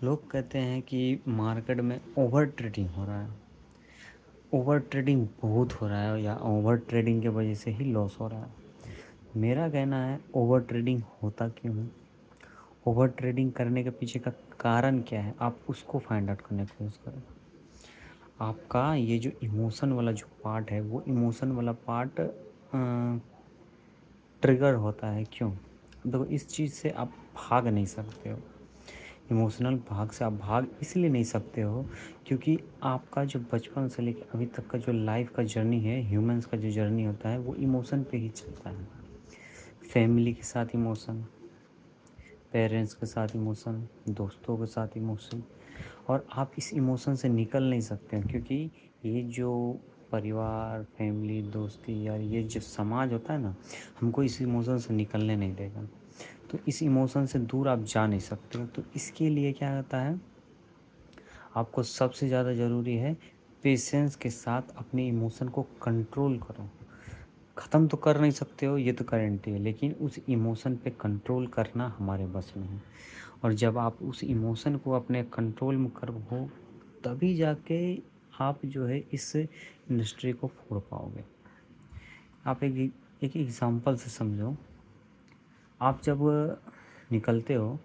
लोग कहते हैं कि मार्केट में ओवर ट्रेडिंग हो रहा है। ओवर ट्रेडिंग बहुत हो रहा है या ओवर ट्रेडिंग की वजह से ही लॉस हो रहा है। मेरा कहना है ओवर ट्रेडिंग होता क्यों है? ओवर ट्रेडिंग करने के पीछे का कारण क्या है? आप उसको फाइंड आउट करने की कोशिश करें। आपका ये जो इमोशन वाला जो पार्ट है वो इमोशन वाला पार्ट ट्रिगर होता है क्यों? देखो, इस चीज़ से आप भाग नहीं सकते हो। इमोशनल भाग से आप भाग इसलिए नहीं सकते हो क्योंकि आपका जो बचपन से लेकर अभी तक का जो लाइफ का जर्नी है, ह्यूमंस का जो जर्नी होता है वो इमोशन पे ही चलता है। फैमिली के साथ इमोशन, पेरेंट्स के साथ इमोशन, दोस्तों के साथ इमोशन, और आप इस इमोशन से निकल नहीं सकते हो क्योंकि ये जो परिवार, फैमिली, दोस्ती यार ये जो समाज होता है ना, हमको इस इमोशन से निकलने नहीं देगा। तो इस इमोशन से दूर आप जा नहीं सकते हो। तो इसके लिए क्या होता है, आपको सबसे ज़्यादा ज़रूरी है पेशेंस के साथ अपने इमोशन को कंट्रोल करो। ख़त्म तो कर नहीं सकते हो, ये तो गारंटी है, लेकिन उस इमोशन पे कंट्रोल करना हमारे बस में है। और जब आप उस इमोशन को अपने कंट्रोल में करो, तभी जाके आप जो है इस इंडस्ट्री को फोड़ पाओगे। आप एक एग्ज़ाम्पल से समझो। आप जब निकलते हो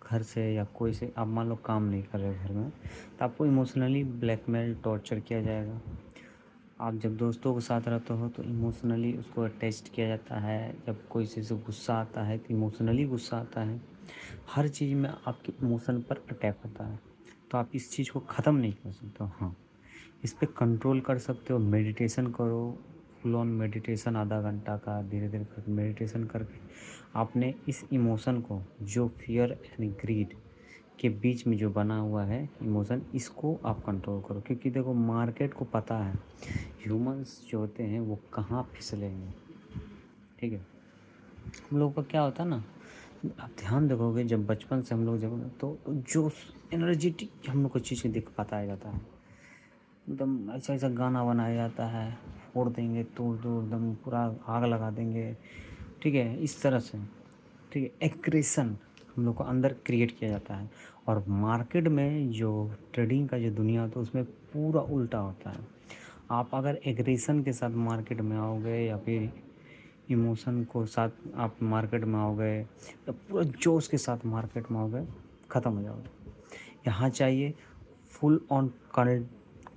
घर से या कोई से, आप मान लो काम नहीं कर रहे हो घर में, तो आपको इमोशनली ब्लैकमेल, टॉर्चर किया जाएगा। आप जब दोस्तों के साथ रहते हो तो इमोशनली उसको अटैच्ड किया जाता है। जब कोई चीज़ से गुस्सा आता है तो इमोशनली गुस्सा आता है। हर चीज़ में आपके इमोशन पर अटैक होता है। तो आप इस चीज़ को ख़त्म नहीं कर सकते हो। हाँ, इस पे कंट्रोल कर सकते हो। मेडिटेशन करो, फुल ऑन मेडिटेशन, आधा घंटा का धीरे धीरे करके मेडिटेशन करके आपने इस इमोशन को, जो फियर एंड ग्रीड के बीच में जो बना हुआ है इमोशन, इसको आप कंट्रोल करो। क्योंकि देखो, मार्केट को पता है ह्यूमंस जो होते हैं वो कहाँ फिसलेंगे। ठीक है, हम लोग का क्या होता है ना, आप ध्यान देखोगे जब बचपन से हम लोग जब तो जो एनर्जेटिक हम लोग को चीज़ दिख पाता जाता है, एकदम ऐसा ऐसा गाना बनाया जाता है, फोड़ देंगे, तोड़ दो, एकदम पूरा आग लगा देंगे। ठीक है, इस तरह से। ठीक है, एग्रेशन हम लोग को अंदर क्रिएट किया जाता है। और मार्केट में जो ट्रेडिंग का जो दुनिया होता है उसमें पूरा उल्टा होता है। आप अगर एग्रेशन के साथ मार्केट में आओगे या फिर इमोशन को साथ आप मार्केट में आओगे या पूरा जोश के साथ मार्केट में आओगे, ख़त्म हो जाओगे। यहाँ चाहिए फुल ऑन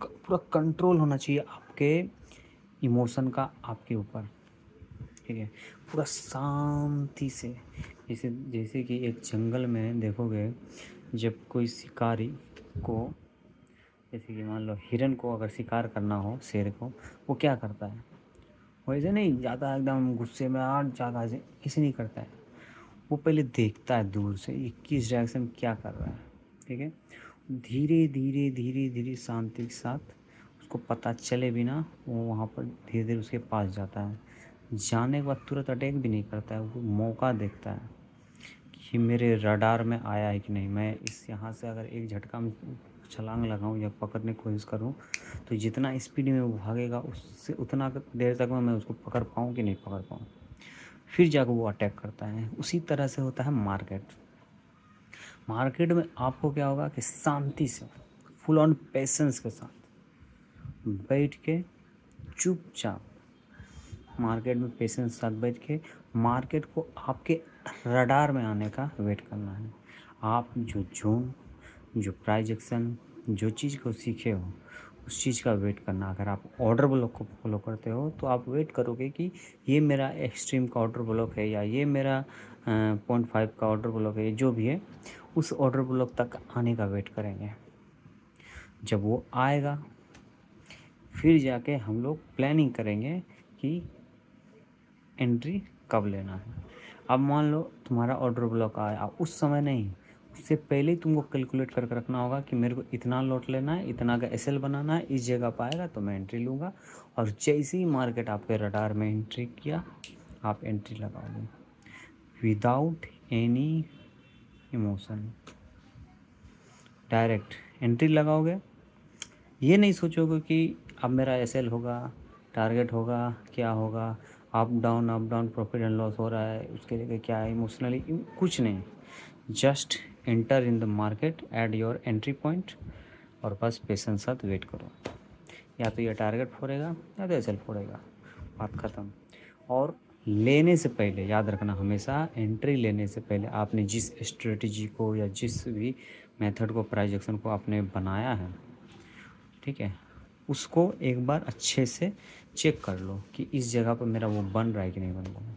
पूरा कंट्रोल होना चाहिए आपके इमोशन का आपके ऊपर। ठीक है, पूरा शांति से। जैसे जैसे कि एक जंगल में देखोगे, जब कोई शिकारी को, जैसे कि मान लो हिरन को अगर शिकार करना हो, शेर को, वो क्या करता है? वो ऐसे नहीं जाता है एकदम गुस्से में, और ज़्यादा ऐसे नहीं करता है। वो पहले देखता है दूर से ये किस डायरेक्शन में क्या कर रहा है। ठीक है, धीरे धीरे धीरे धीरे शांति के साथ, उसको पता चले बिना वो वहाँ पर धीरे धीरे उसके पास जाता है। जाने के बाद तुरंत अटैक भी नहीं करता है, वो मौका देखता है कि मेरे रडार में आया है कि नहीं। मैं इस यहाँ से अगर एक झटका में छलांग लगाऊं या पकड़ने की कोशिश करूं, तो जितना स्पीड में वो भागेगा उससे उतना देर तक में मैं उसको पकड़ पाऊँ कि नहीं पकड़ पाऊँ, फिर जाकर वो अटैक करता है। उसी तरह से होता है मार्केट। मार्केट में आपको क्या होगा कि शांति से, फुल ऑन पेशेंस के साथ बैठ के चुपचाप मार्केट में पेशेंस के साथ बैठ के मार्केट को आपके रडार में आने का वेट करना है। आप जो जोन, जो प्राइस एक्शन, जो चीज़ को सीखे हो उस चीज़ का वेट करना। अगर आप ऑर्डर ब्लॉक को फॉलो करते हो तो आप वेट करोगे कि ये मेरा एक्सट्रीम का ऑर्डर ब्लॉक है या ये मेरा 0.5 का ऑर्डर ब्लॉक है, जो भी है उस ऑर्डर ब्लॉक तक आने का वेट करेंगे। जब वो आएगा फिर जाके हम लोग प्लानिंग करेंगे कि एंट्री कब लेना है। अब मान लो तुम्हारा ऑर्डर ब्लॉक आया, उस समय नहीं, उससे पहले ही तुमको कैलकुलेट करके रखना होगा कि मेरे को इतना लॉट लेना है, इतना का एसएल बनाना है, इस जगह पाएगा तो मैं एंट्री लूँगा। और जैसे ही मार्केट आपके रडार में एंट्री किया, आप एंट्री लगाओगे without any emotion. Direct entry लगाओगे, ये नहीं सोचोगे कि अब मेरा एसएल होगा, टारगेट होगा, क्या होगा, up down profit and loss हो रहा है, उसके लिए क्या है इमोशनली, कुछ नहीं। Just enter in the market at your entry point, और बस पेशेंस साथ वेट करो। या तो ये टारगेट फोड़ेगा या तो एसएल फोड़ेगा, बात ख़त्म। और लेने से पहले याद रखना, हमेशा एंट्री लेने से पहले आपने जिस स्ट्रेटजी को या जिस भी मेथड को, प्राइस एक्शन को आपने बनाया है, ठीक है, उसको एक बार अच्छे से चेक कर लो कि इस जगह पर मेरा वो बन रहा है कि नहीं बन रहा है,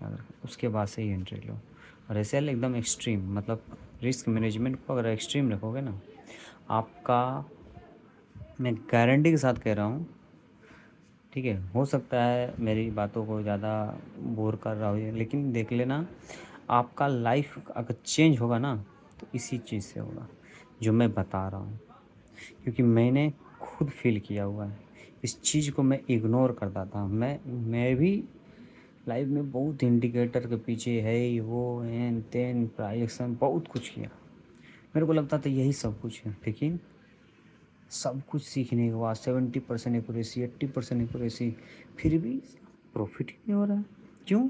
याद रखो। उसके बाद से ही एंट्री लो। और एसएल एकदम एक्सट्रीम, मतलब रिस्क मैनेजमेंट को अगर एक्सट्रीम रखोगे ना, आपका, मैं गारंटी के साथ कह रहा हूँ, ठीक है, हो सकता है मेरी बातों को ज़्यादा बोर कर रहा हो ये, लेकिन देख लेना, आपका लाइफ अगर चेंज होगा ना तो इसी चीज़ से होगा जो मैं बता रहा हूँ, क्योंकि मैंने खुद फील किया हुआ है। इस चीज़ को मैं इग्नोर करता था, मैं भी लाइफ में बहुत इंडिकेटर के पीछे है, ये वो हैन तेन प्राइजेक्शन बहुत कुछ किया, मेरे को लगता था यही सब कुछ है। लेकिन सब कुछ सीखने के बाद 70% एक्यूरेसी, 80% एक्यूरेसी, फिर भी प्रॉफिट ही नहीं हो रहा है। क्यों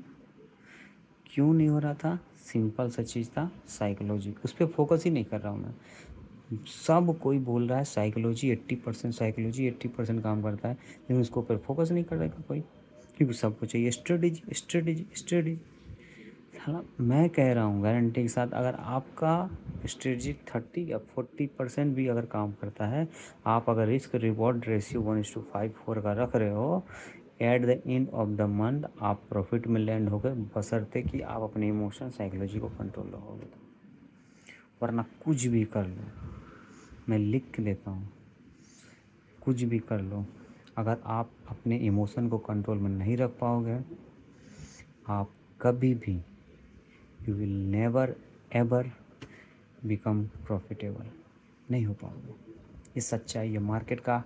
क्यों नहीं हो रहा था? सिंपल सा चीज़ था, साइकोलॉजी। उस पर फोकस ही नहीं कर रहा हूँ मैं। सब कोई बोल रहा है साइकोलॉजी 80%, साइकोलॉजी 80% काम करता है, लेकिन उसके ऊपर फोकस नहीं कर रहा है कोई, क्योंकि सबको चाहिए स्ट्रेटेजी स्ट्रेटेजी स्ट्रेटेजी। साला मैं कह रहा हूँ गारंटी के साथ, अगर आपका स्ट्रेटजी 30 या 40% भी अगर काम करता है, आप अगर रिस्क रिवॉर्ड रेशियो 1:5-4 का रख रहे हो, at the end of the month आप प्रॉफिट में लैंड हो गए, बशर्ते कि आप अपने इमोशन साइकोलॉजी को कंट्रोल रखोगे तो। वरना कुछ भी कर लो, मैं लिख के देता हूँ, कुछ भी कर लो, अगर आप अपने इमोशन को कंट्रोल में नहीं रख पाओगे, आप कभी भी, you will never ever become profitable, नहीं हो पाओगे। ये सच्चाई है, मार्केट का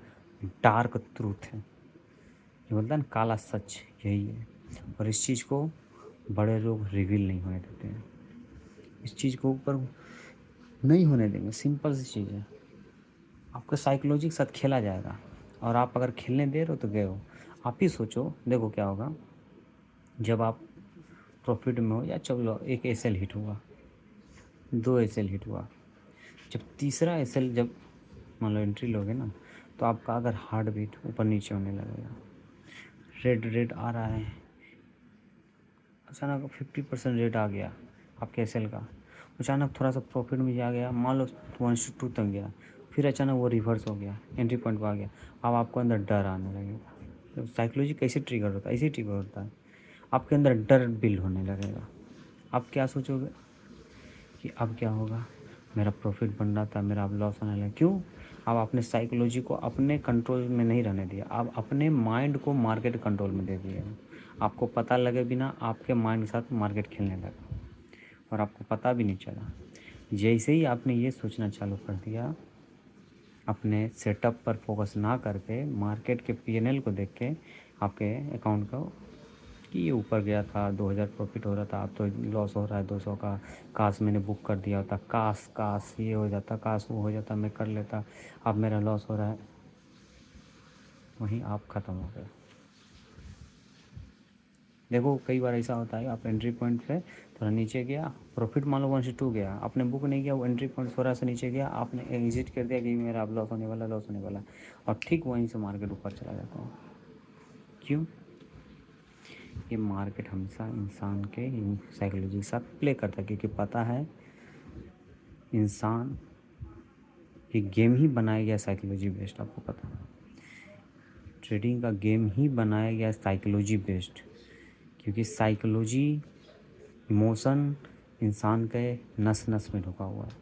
डार्क ट्रूथ है, जो बोलता है ना काला सच, यही है। और इस चीज़ को बड़े लोग रिवील नहीं होने देते हैं, इस चीज़ को ऊपर नहीं होने देंगे। सिंपल सी चीज़ है, आपका साइकोलॉजी के साथ खेला जाएगा, और आप अगर खेलने दे रहे हो तो गए हो। आप ही सोचो, देखो क्या होगा जब आप प्रॉफिट में हो, या चलो एक एसएल हिट हुआ, 2 एसएल हिट हुआ, जब तीसरा एसएल जब मान लो एंट्री लोगे ना, तो आपका अगर हार्ट बीट ऊपर नीचे होने लगेगा, रेड रेड आ रहा है, अचानक 50% रेट आ गया आपके एसएल का, अचानक थोड़ा सा प्रॉफिट में जा गया, मान लो 1:2 तक गया, फिर अचानक वो रिवर्स हो गया, एंट्री पॉइंट पर आ गया, अब आपको अंदर डर आने लगेगा। तो साइकोलॉजी कैसे ट्रिगर होता है? ऐसे ट्रिगर होता है, आपके अंदर डर बिल्ड होने लगेगा। आप क्या सोचोगे कि अब क्या होगा, मेरा प्रॉफिट बन रहा था, मेरा अब लॉस होने लगा। क्यों? आप अपने साइकोलॉजी को अपने कंट्रोल में नहीं रहने दिया, आप अपने माइंड को मार्केट कंट्रोल में दे दिए। आपको पता लगे बिना आपके माइंड के साथ मार्केट खेलने लगा, और आपको पता भी नहीं चला। जैसे ही आपने ये सोचना चालू कर दिया, अपने सेटअप पर फोकस ना करके मार्केट के पीएनएल को देख के, आपके अकाउंट को, कि ये ऊपर गया था 2000 प्रॉफिट हो रहा था, अब तो लॉस हो रहा है 200 का, काश मैंने बुक कर दिया होता, काश काश ये हो जाता, काश वो हो जाता, मैं कर लेता, अब मेरा लॉस हो रहा है, वहीं आप ख़त्म हो गए। देखो कई बार ऐसा होता है, आप एंट्री पॉइंट पे थोड़ा नीचे गया, प्रॉफिट मान लो 1:2 गया, आपने बुक नहीं किया, वो एंट्री पॉइंट थोड़ा सा नीचे गया, आपने एग्जिट कर दिया कि मेरा अब लॉस होने वाला, लॉस होने वाला, और ठीक वहीं से मार्केट ऊपर चला जाता है। क्यों? ये मार्केट हमेशा इंसान के साइकोलॉजी के साथ प्ले करता है, क्योंकि पता है इंसान ये गेम ही बनाया गया साइकोलॉजी बेस्ड। आपको पता है ट्रेडिंग का गेम ही बनाया गया साइकोलॉजी बेस्ड, क्योंकि साइकोलॉजी, इमोशन इंसान के नस नस में ढुका हुआ है,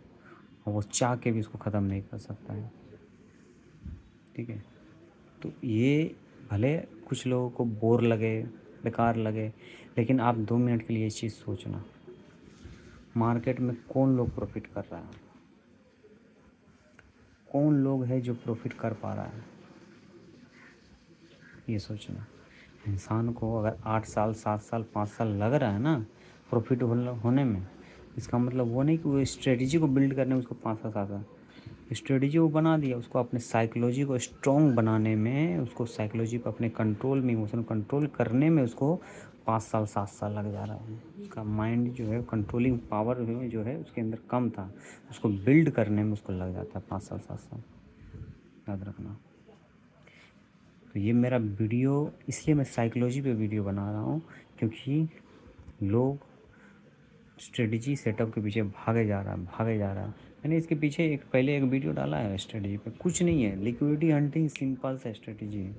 और वो चाह के भी उसको ख़त्म नहीं कर सकता है। ठीक है, तो ये भले कुछ लोगों को बोर लगे, बेकार लगे, लेकिन आप 2 मिनट के लिए ये चीज़ सोचना, मार्केट में कौन लोग प्रॉफिट कर रहा है, कौन लोग है जो प्रॉफिट कर पा रहा है, ये सोचना। इंसान को अगर 8 साल 7 साल 5 साल लग रहा है ना प्रॉफिट होने में, इसका मतलब वो नहीं कि वो स्ट्रेटजी को बिल्ड करने में उसको 5 साल 7 साल, स्ट्रेटजी वो बना दिया, उसको अपने साइकोलॉजी को स्ट्रॉन्ग बनाने में, उसको साइकोलॉजी को अपने कंट्रोल में, इमोशन कंट्रोल करने में उसको 5 साल 7 साल लग जा रहा है। उसका माइंड जो है कंट्रोलिंग पावर जो है उसके अंदर कम था, उसको बिल्ड करने में उसको लग जाता है 5 साल 7 साल, याद रखना। तो ये मेरा वीडियो इसलिए मैं साइकोलॉजी पे वीडियो बना रहा हूँ क्योंकि लोग स्ट्रेटजी सेटअप के पीछे भागे जा रहा है। मैंने इसके पीछे पहले एक वीडियो डाला है स्ट्रेटजी पे, कुछ नहीं है, लिक्विडिटी हंटिंग सिंपल सा स्ट्रेटजी है।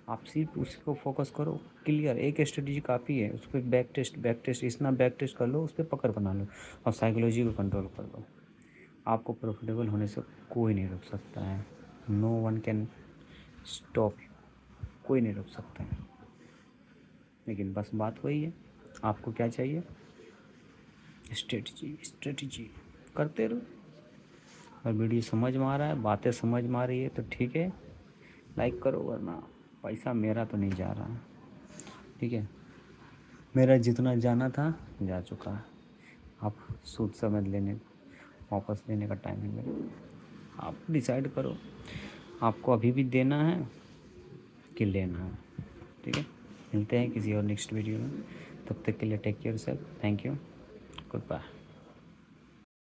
आप सिर्फ उसको फोकस करो, क्लियर एक स्ट्रेटजी काफ़ी है, उस पर बैक टेस्ट इतना बैक टेस्ट कर लो, उस पर पकड़ बना लो और साइकोलॉजी को कंट्रोल कर लो। आपको प्रॉफिटेबल होने से कोई नहीं रोक सकता है। No one can stop you, कोई नहीं रोक सकता है। लेकिन बस बात वही है, आपको क्या चाहिए? स्ट्रेटजी करते रहो। और वीडियो समझ में आ रहा है, बातें समझ में आ रही है तो ठीक है, लाइक करो, वरना पैसा मेरा तो नहीं जा रहा है, ठीक है। मेरा जितना जाना था जा चुका है। आप सूद समझ लेने वापस लेने का टाइम है मेरा। आप डिसाइड करो आपको अभी भी देना है कि लेना है, ठीक है। मिलते हैं किसी और नेक्स्ट वीडियो में, तब तक के लिए take care self, thank you, good bye.